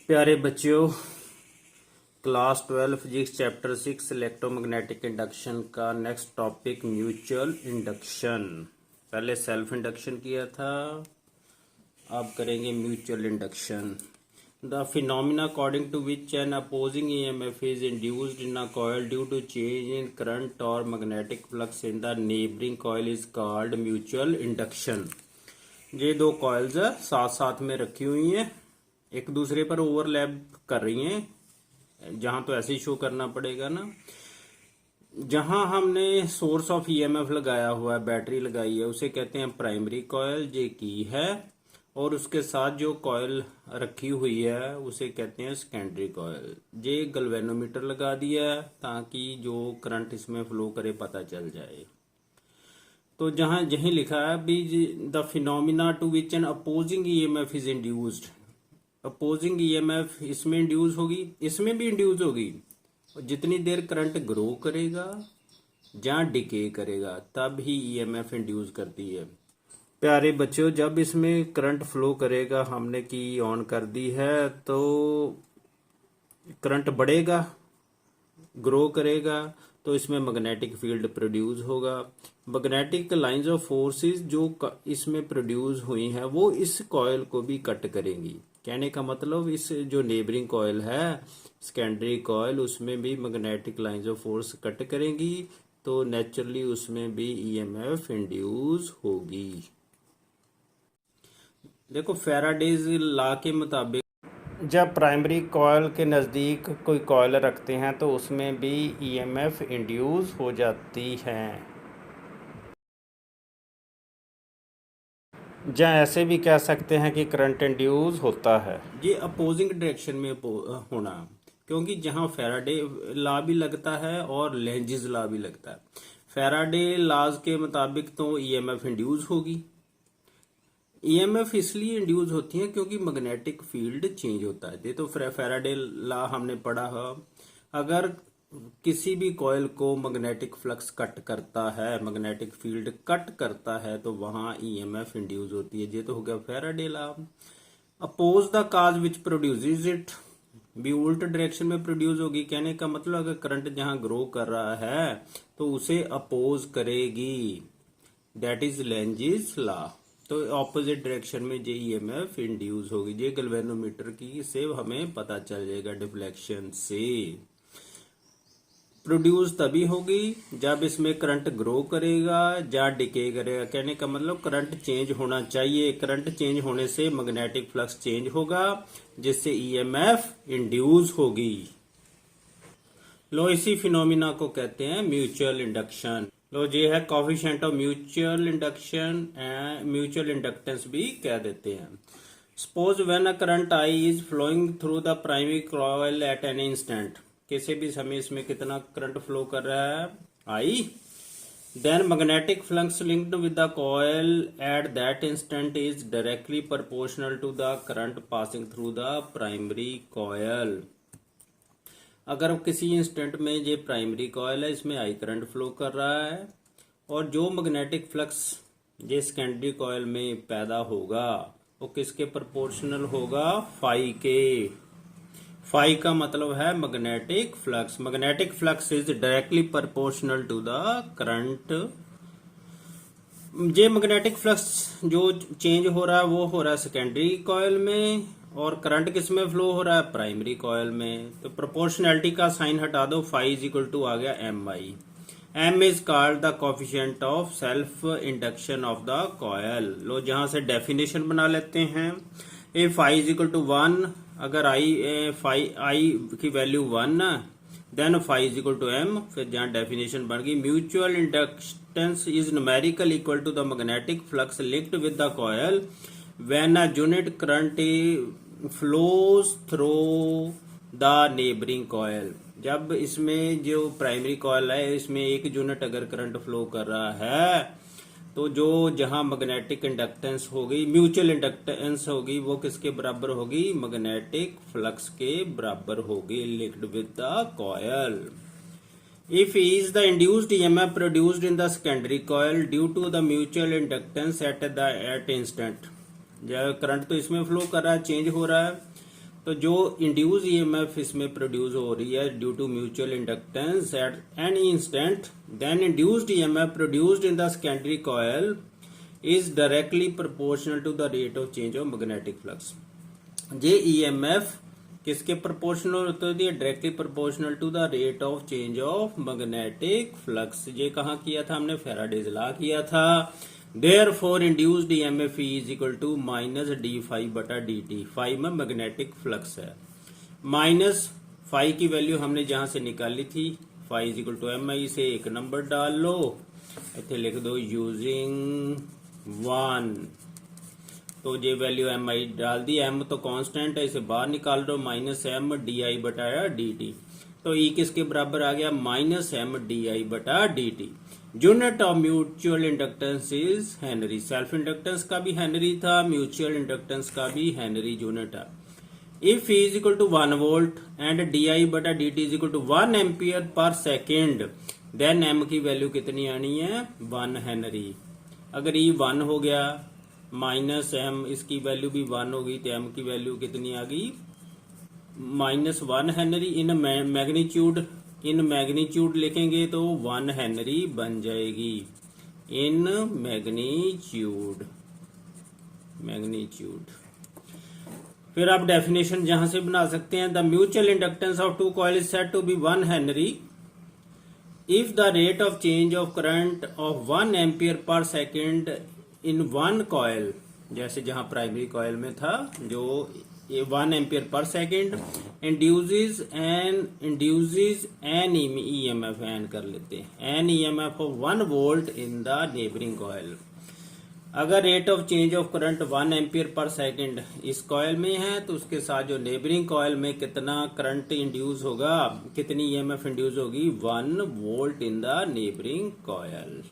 प्यारे बच्चों, class 12 physics chapter 6 electromagnetic induction का नेक्स्ट टॉपिक म्यूचुअल इंडक्शन। पहले सेल्फ इंडक्शन किया था, अब करेंगे mutual induction. The phenomena according to which an opposing EMF is induced in a coil due to change in current और magnetic flux in the neighbouring coil is called mutual induction. ये दो coils साथ साथ में रखी हुई हैं, एक दूसरे पर ओवरलैप कर रही हैं। जहां तो ऐसे ही शो करना पड़ेगा ना। जहां हमने सोर्स ऑफ ईएमएफ लगाया हुआ है, बैटरी लगाई है, उसे कहते हैं प्राइमरी कॉइल, जे की है। और उसके साथ जो कॉइल रखी हुई है उसे कहते हैं सेकेंडरी कॉइल। जे गैल्वेनोमीटर लगा दिया है ताकि जो करंट इसमें फ्लो करे पता चल जाए। तो जहां यही लिखा है भी the phenomena to which an opposing EMF is induced. Opposing EMF इसमें इंड्यूस होगी, इसमें भी इंड्यूस होगी। जितनी देर करंट ग्रो करेगा या डिके करेगा तब ही ईएमएफ इंड्यूस करती है। प्यारे बच्चों, जब इसमें करंट फ्लो करेगा, हमने की ऑन कर दी है, तो करंट बढ़ेगा, ग्रो करेगा, तो इसमें मैग्नेटिक फील्ड प्रोड्यूस होगा। मैग्नेटिक लाइंस ऑफ फोर्सेस जो इसमें प्रोड्यूस हुई हैं वो इस कॉइल को भी कट करेंगी। कहने का मतलब इस जो नेबरिंग कॉइल है, सेकेंडरी कॉइल, उसमें भी magnetic lines of force cut करेंगी, तो नेचुरली उसमें भी ईएमएफ इंड्यूस होगी। देखो, फैराडेज लॉ के मुताबिक जब प्राइमरी कॉइल के नज़दीक कोई कॉइल रखते हैं तो उसमें भी ईएमएफ इंड्यूस हो जाती है। या ऐसे भी कह सकते हैं कि करंट इंड्यूस होता है। ये अपोजिंग डायरेक्शन में होना, क्योंकि जहां फैराडे लॉ भी लगता है और लेंजिस लॉ भी लगता है। फैराडे लॉज के मुताबिक तो ईएमएफ इंड्यूस होगी। ईएमएफ इसलिए इंड्यूस होती है क्योंकि मैग्नेटिक फील्ड चेंज होता है। ये तो फैराडे लॉ हमने पढ़ा है। अगर किसी भी कॉइल को मैग्नेटिक फ्लक्स कट करता है, मैग्नेटिक फील्ड कट करता है, तो वहां ईएमएफ इंड्यूस होती है। ये तो हो गया Faraday law. Oppose the cause which produces it, भी उल्ट डायरेक्शन में प्रोड्यूस होगी। कहने का मतलब अगर करंट जहां ग्रो कर रहा है तो उसे अपोज करेगी, दैट इज लेंजिस लॉ। तो ऑपोजिट डायरेक्शन में जे ईएमएफ इंड्यूस होगी। ये गैल्वेनोमीटर की से हमें पता चल जाएगा डिफ्लेक्शन से। प्रोड्यूस तभी होगी जब इसमें करंट ग्रो करेगा या डिके करेगा। कहने का मतलब करंट चेंज होना चाहिए। करंट चेंज होने से मैग्नेटिक फ्लक्स चेंज होगा, जिससे ईएमएफ इंड्यूस होगी। लो, इसी फिनोमिना को कहते हैं म्यूचुअल इंडक्शन। लो, ये है coefficient of mutual induction and mutual inductance भी कह देते हैं। Suppose when a current I is flowing through the primary coil at any instant, किसी भी समय इसमें कितना करंट फ्लो कर रहा है, I, then magnetic flux linked with the coil at that instant is directly proportional to the current passing through the primary coil. अगर किसी इंस्टेंट में ये प्राइमरी कॉइल है, इसमें आई करंट फ्लो कर रहा है, और जो मैग्नेटिक फ्लक्स ये सेकेंडरी कॉइल में पैदा होगा वो किसके प्रोपोर्शनल होगा, फाई के। फाई का मतलब है magnetic flux. Magnetic flux is directly proportional to the current. ये मैग्नेटिक फ्लक्स जो चेंज हो रहा है वो हो रहा है सेकेंडरी कॉइल में, और करंट किस में फ्लो हो रहा है, प्राइमरी कॉइल में। तो प्रोपोर्शनैलिटी का साइन हटा दो, फाई इज इक्वल टू आ गया M I. M is called the coefficient of self induction of the coil. लो, जहां से डेफिनेशन बना लेते हैं। If I is equal to 1, अगर आई की value 1, then phi is equal to M. फिर जहां डेफिनेशन बन गई, mutual inductance is numerical equal to the magnetic flux linked with the coil when a unit current flows through the neighbouring coil. जब इसमें जो primary coil है, इसमें एक यूनिट अगर करंट फ्लो कर रहा है, तो जो जहां मैग्नेटिक इंडक्टेंस होगी, म्यूचुअल इंडक्टेंस होगी, वो किसके बराबर होगी, मैग्नेटिक फ्लक्स के बराबर होगी linked with the coil. If is the induced EMF produced in the secondary coil due to the mutual inductance at instant. जब करंट तो इसमें फ्लो कर रहा है, चेंज हो रहा है, तो जो इंड्यूस ईएमएफ इसमें प्रोड्यूस हो रही है due to mutual inductance at any instant, then induced EMF produced in the secondary coil is directly proportional to the rate of change of magnetic flux. ये ईएमएफ किसके प्रोपोर्शनल होती है? Directly proportional to the rate of change of magnetic flux. ये कहाँ किया था हमने? Faraday's law किया था। Therefore induced EMF is equal to minus D phi बटा डी टी। फाइव में मैग्नेटिक फ्लक्स है, माइनस फाइव की वैल्यू हमने जहां से निकाली थी, phi is equal to M I से एक नंबर डाल लो, इतने लिख दो यूजिंग 1। तो ये वैल्यू एम आई डाल दी, एम तो कांस्टेंट है, इसे बाहर निकाल दो, माइनस एम डी आई बटा डी टी। तो ई किसके बराबर आ गया? माइनस एम डी आई बटा D T. Unit of mutual inductance is henry. Self inductance का भी हेनरी था, म्यूचुअल इंडक्टेंस का भी हेनरी यूनिट है। If E is equal to 1 volt and D I बटा D T is equal to 1 ampere per second, then M की value कितनी आनी है? 1 हेनरी। अगर ई 1 हो गया, माइनस एम इसकी वैल्यू भी 1 होगी, तो एम की वैल्यू कितनी आ गई? Minus 1 Henry. इन मैग्नीट्यूड लिखेंगे तो 1 हेनरी बन जाएगी। In magnitude. फिर आप डेफिनेशन जहां से बना सकते हैं, the mutual inductance of two coil is said to be 1 henry if the rate of change of current of 1 ampere per second in 1 coil, जैसे जहां प्राइमरी कॉइल में था, जो 1 ampere per second induces an EMF, एन कर लेते हैं, an EMF of 1 volt in the neighbouring coil. अगर rate of change of current 1 ampere per second इस कॉइल में है, तो उसके साथ जो नेबरिंग कॉइल में कितना करंट इंड्यूस होगा, कितनी ईएमएफ इंड्यूस होगी? 1 volt in the neighbouring coil.